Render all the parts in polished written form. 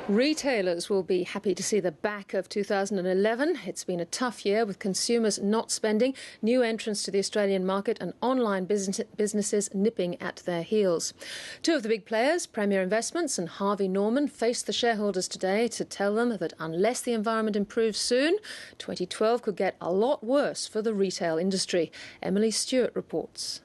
Retailers will be happy to see the back of 2011. It's been a tough year with consumers not spending, new entrants to the Australian market and online businesses nipping at their heels. Two of the big players, Premier Investments and Harvey Norman, faced the shareholders today to tell them that unless the environment improves soon, 2012 could get a lot worse for the retail industry. Emily Stewart reports.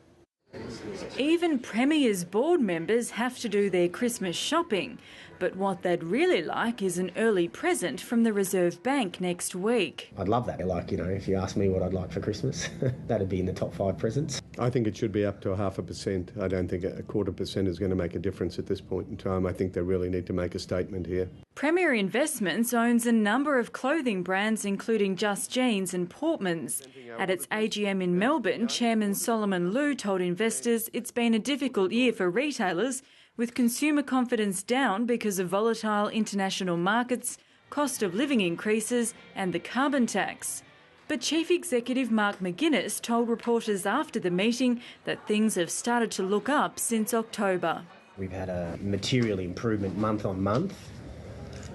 Even Premier's board members have to do their Christmas shopping, but what they'd really like is an early present from the Reserve Bank next week. I'd love that. If you ask me what I'd like for Christmas, that'd be in the top 5 presents. I think it should be up to 0.5%. I don't think 0.25% is going to make a difference at this point in time. I think they really need to make a statement here. Premier Investments owns a number of clothing brands, including Just Jeans and Portmans. At its AGM in Melbourne, Chairman Solomon Lew told investors it's been a difficult year for retailers, with consumer confidence down because of volatile international markets, cost of living increases and the carbon tax. But Chief Executive Mark McGuinness told reporters after the meeting that things have started to look up since October. We've had a material improvement month on month.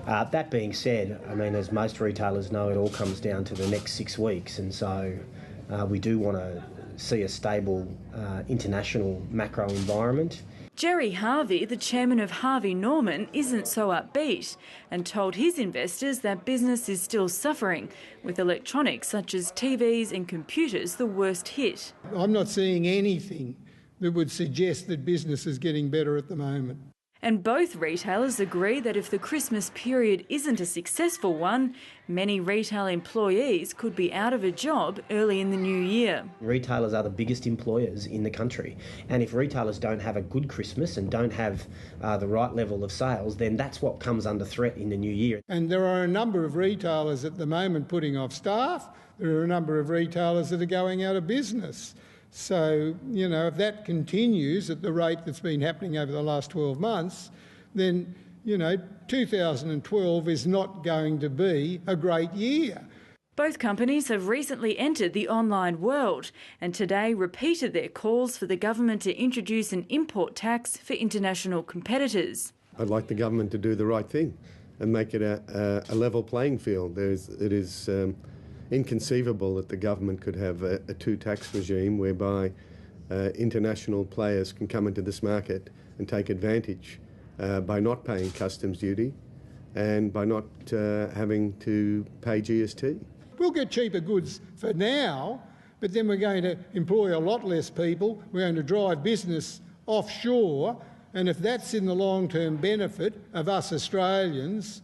That being said, as most retailers know, it all comes down to the next 6 weeks, and so we do want to see a stable international macro environment. Gerry Harvey, the chairman of Harvey Norman, isn't so upbeat and told his investors that business is still suffering, with electronics such as TVs and computers the worst hit. I'm not seeing anything that would suggest that business is getting better at the moment. And both retailers agree that if the Christmas period isn't a successful one, many retail employees could be out of a job early in the new year. Retailers are the biggest employers in the country, and if retailers don't have a good Christmas and don't have the right level of sales, then that's what comes under threat in the new year. And there are a number of retailers at the moment putting off staff. There are a number of retailers that are going out of business. So, if that continues at the rate that's been happening over the last 12 months, then, 2012 is not going to be a great year. Both companies have recently entered the online world and today repeated their calls for the government to introduce an import tax for international competitors. I'd like the government to do the right thing and make it a level playing field. It is inconceivable that the government could have a two-tax regime whereby international players can come into this market and take advantage by not paying customs duty and by not having to pay GST. We'll get cheaper goods for now, but then we're going to employ a lot less people. We're going to drive business offshore, and if that's in the long-term benefit of us Australians,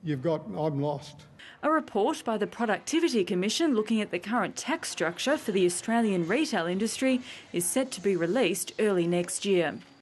I'm lost. A report by the Productivity Commission looking at the current tax structure for the Australian retail industry is set to be released early next year.